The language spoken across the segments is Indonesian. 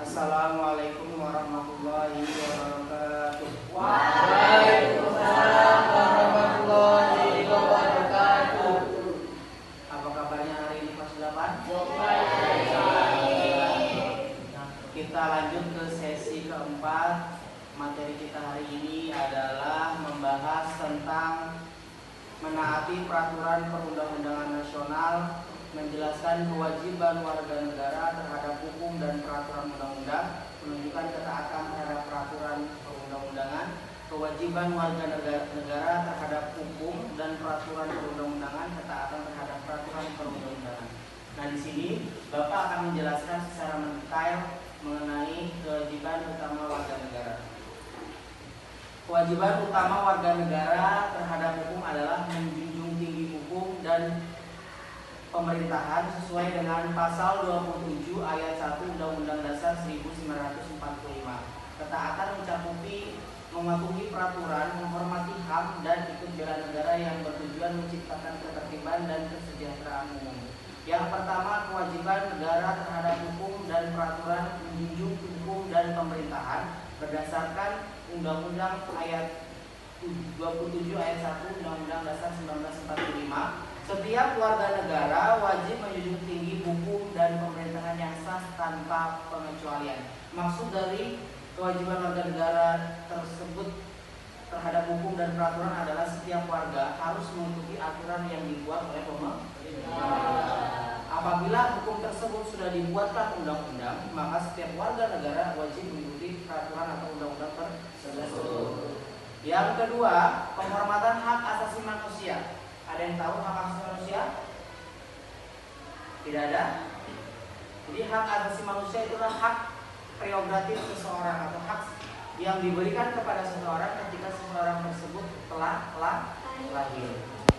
Assalamualaikum warahmatullahi wabarakatuh. Waalaikumsalam warahmatullahi wabarakatuh. Apa kabarnya hari ini kelas 8? Kita lanjut ke sesi keempat. Materi kita hari ini adalah membahas tentang menaati peraturan perundang-undangan nasional, menjelaskan kewajiban warga negara terhadap hukum dan peraturan undang-undang, menunjukkan ketaatan terhadap peraturan perundang-undangan, kewajiban warga negara terhadap hukum dan peraturan perundang-undangan, ketaatan terhadap peraturan perundang-undangan. Nah, di sini Bapak akan menjelaskan secara mendetail mengenai kewajiban utama warga negara. Kewajiban utama warga negara terhadap hukum adalah menjunjung tinggi hukum dan pemerintahan sesuai dengan pasal 27 ayat 1 Undang-Undang Dasar 1945. Ketaatan mencakupi mematuhi peraturan, menghormati HAM, dan ikut bela negara yang bertujuan menciptakan ketertiban dan kesejahteraan umum. Yang pertama, kewajiban negara terhadap hukum dan peraturan menjunjung hukum dan pemerintahan berdasarkan Undang-Undang ayat 27 ayat 1 Undang-Undang Dasar 1945. Setiap warga negara wajib menjunjung tinggi hukum dan pemerintahan yang sah tanpa pengecualian. Maksud dari kewajiban warga negara tersebut terhadap hukum dan peraturan adalah setiap warga harus mengikuti aturan yang dibuat oleh pemerintah. Apabila hukum tersebut sudah dibuatkan undang-undang, maka setiap warga negara wajib mengikuti peraturan atau undang-undang tersebut. Yang kedua, penghormatan hak asasi manusia. Ada yang tahu hak asasi manusia? Tidak ada? Jadi hak asasi manusia itulah hak prerogatif seseorang atau hak yang diberikan kepada seseorang ketika seseorang tersebut telah lahir.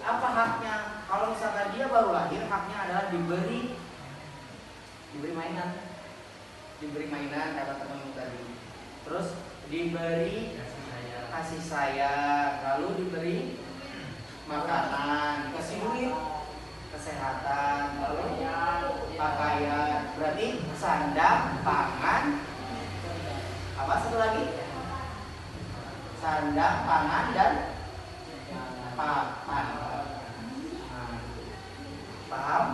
Apa haknya? Kalau misalkan dia baru lahir, haknya adalah diberi mainan kata teman tadi. Terus diberi kasih sayang, lalu diberi makanan, dikasih duit, kesehatan, lalu pakaian. Berarti sandang, pangan, apa satu lagi? Sandang, pangan, dan papan. Paham?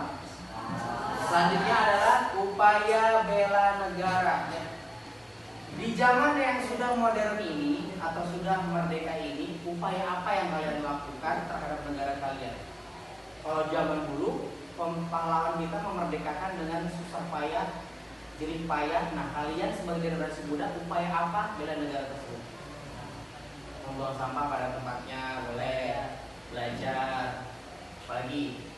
Selanjutnya adalah upaya bela negara. Di zaman yang sudah modern ini atau sudah merdeka ini, upaya apa yang kalian lakukan terhadap negara kalian? Kalau zaman dulu, pahlawan kita memerdekakan dengan susah payah, jerih payah. Nah, kalian sebagai generasi muda, upaya apa bela negara tersebut? Membuang sampah pada tempatnya, boleh. Belajar, apalagi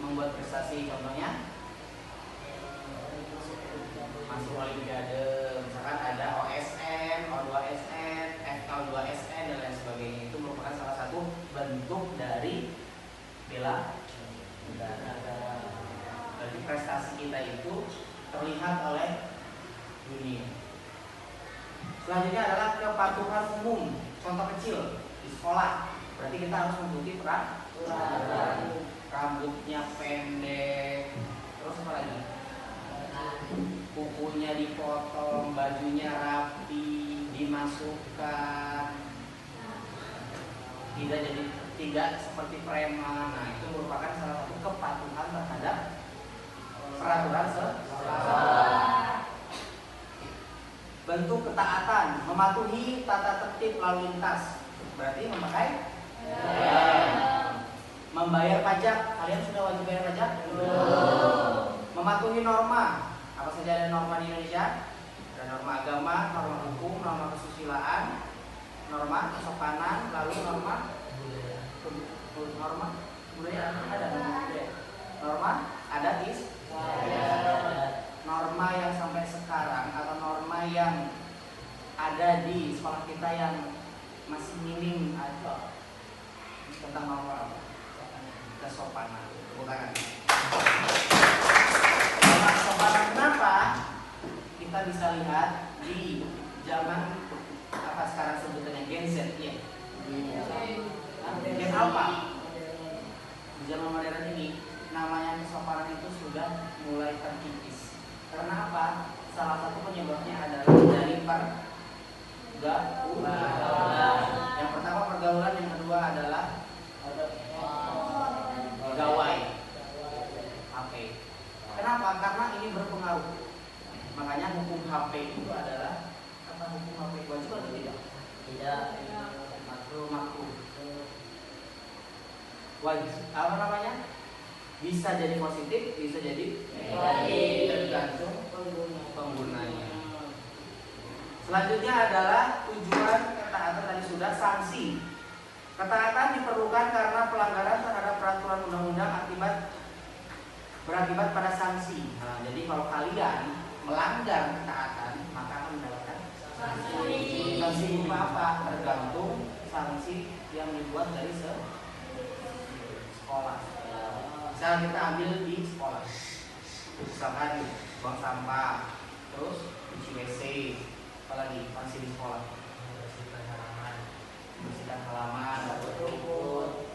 membuat prestasi, contohnya masuk olimpiade, misalkan ada OSN, O2SN, FK2SN dan lain sebagainya. Itu merupakan salah satu bentuk dari bela negara. Jadi prestasi kita itu terlihat oleh dunia. Selanjutnya adalah kepatuhan umum. Contoh kecil di sekolah, berarti kita harus mengikuti peraturan. Rambutnya pendek, terus apa lagi? Kukunya dipotong, bajunya rapi, dimasukkan, tidak seperti preman. Nah, itu merupakan salah satu kepatuhan terhadap peraturan sekolah. Bentuk ketaatan, mematuhi tata tertib lalu lintas, berarti memakai membayar pajak. Kalian sudah wajib bayar pajak? Belum. Mematuhi norma. Apa saja ada norma di Indonesia? Ada norma agama, norma hukum, norma kesusilaan, norma kesopanan, lalu norma budaya ada norma adat istiadat. Norma yang sampai sekarang atau norma yang ada di sekolah kita yang masih minim ada tentang norma apa? Kesopanan. Tepuk tangan. Kesopanan kenapa? Kita bisa lihat di zaman apa sekarang sebutannya Gen Z ya. Gen apa? Di zaman modern ini namanya kesopanan itu sudah mulai popularitas tipis. Karena apa? Salah satu penyebabnya adalah dari pergaulan. Yang pertama pergaulan, yang kedua adalah gawai HP. Kenapa? Karena ini berpengaruh. Makanya hukum HP itu adalah apa? Hukum HP wajib atau tidak? Tidak. Makruh. Wajib. Apa namanya? Bisa jadi positif, bisa jadi negatif, tergantung penggunanya. Selanjutnya adalah tujuan ketaatan, tadi sudah. Sanksi. Ketaatan diperlukan karena pelanggaran terhadap peraturan undang-undang berakibat pada sanksi. Nah, jadi kalau kalian melanggar ketaatan, maka akan mendapatkan sanksi. Sanksi berupa apa? Tergantung sanksi yang dibuat dari sekolah. Misal kita ambil di sekolah, misalkan buang sampah, terus cuci WC, apalagi sanksi di sekolah. Bersihkan halaman, rumput,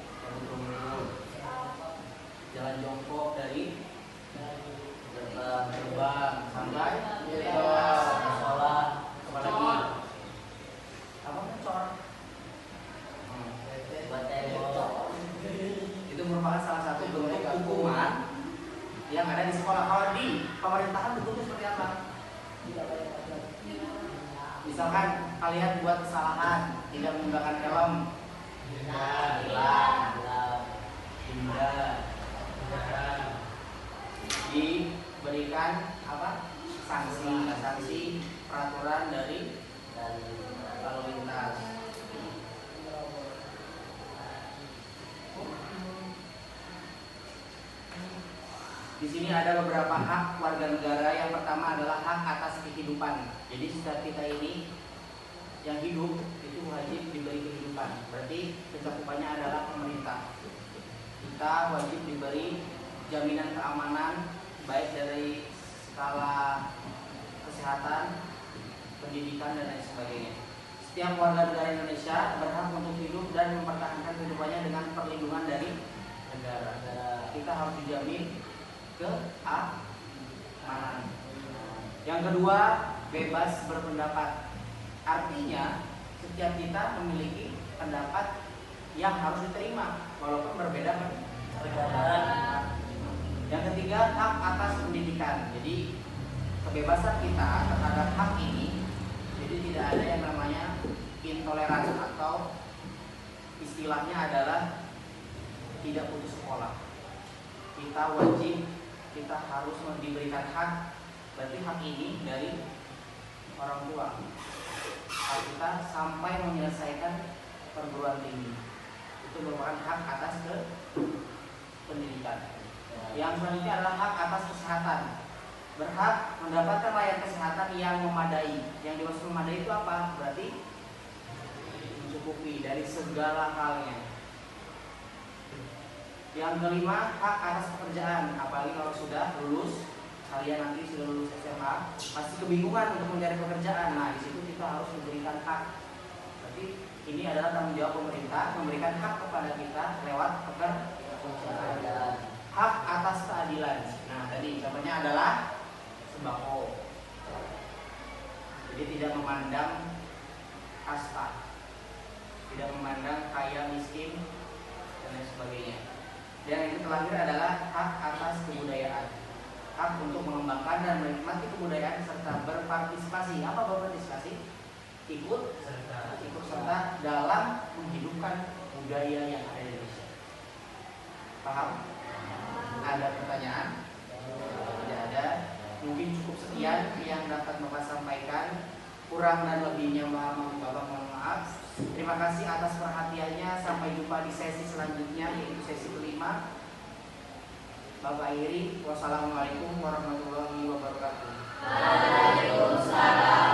jalan jongkok dari gerbang sampai sekolah. Apalagi apa ngecor? Itu merupakan salah satu bentuk hukuman yang ada di sekolah. Kalau di pemerintahan bentuknya seperti apa? Misalkan kalian buat kesalahan, tidak menggunakan helm, diberikan apa? Sanksi peraturan dari lalu lintas. Di sini ada beberapa hak warga negara. Yang pertama adalah hak atas kehidupan. Jadi setiap kita ini yang hidup itu wajib diberi kehidupan. Berarti pencakupannya adalah pemerintah. Kita wajib diberi jaminan keamanan baik dari skala kesehatan, pendidikan dan lain sebagainya. Setiap warga negara Indonesia berhak untuk hidup dan mempertahankan kehidupannya dengan perlindungan dari negara. Kita harus dijamin keamanan. Yang kedua, bebas berpendapat. Artinya setiap kita memiliki pendapat yang harus diterima walaupun berbeda pendapat. Yang ketiga, hak atas pendidikan. Jadi kebebasan kita terhadap hak ini, jadi tidak ada yang namanya intoleransi atau istilahnya adalah tidak putus sekolah. Kita wajib, kita harus diberikan hak. Berarti hak ini dari orang tua. Hak kita sampai menyelesaikan perguruan tinggi. Itu merupakan hak atas pendidikan. Yang selanjutnya adalah hak atas kesehatan. Berhak mendapatkan layanan kesehatan yang memadai. Yang dimaksud memadai itu apa? Berarti mencukupi dari segala halnya. Yang kelima, hak atas pekerjaan. Apalagi kalau sudah lulus, kalian nanti sudah lulus SMA, pasti kebingungan untuk mencari pekerjaan. Nah, di situ kita harus memberikan hak. Berarti ini adalah tanggung jawab pemerintah memberikan hak kepada kita lewat pekerjaan. Hak atas keadilan. Nah, tadi contohnya adalah sembako. Jadi tidak memandang kasta, tidak memandang kaya miskin dan lain sebagainya. Dan yang terakhir adalah hak atas kebudayaan. Hak untuk mengembangkan dan menikmati kebudayaan serta berpartisipasi. Apa berpartisipasi? Ikut serta dalam menghidupkan budaya yang ada di Indonesia. Paham? Ada pertanyaan? Tidak ada. Mungkin cukup sekian yang dapat Bapak sampaikan. Kurang dan lebihnya Bapak mohon maaf. Terima kasih atas perhatiannya. Sampai jumpa di sesi selanjutnya, yaitu sesi kelima. Bapak akhiri. Wassalamualaikum warahmatullahi wabarakatuh. Waalaikumsalam.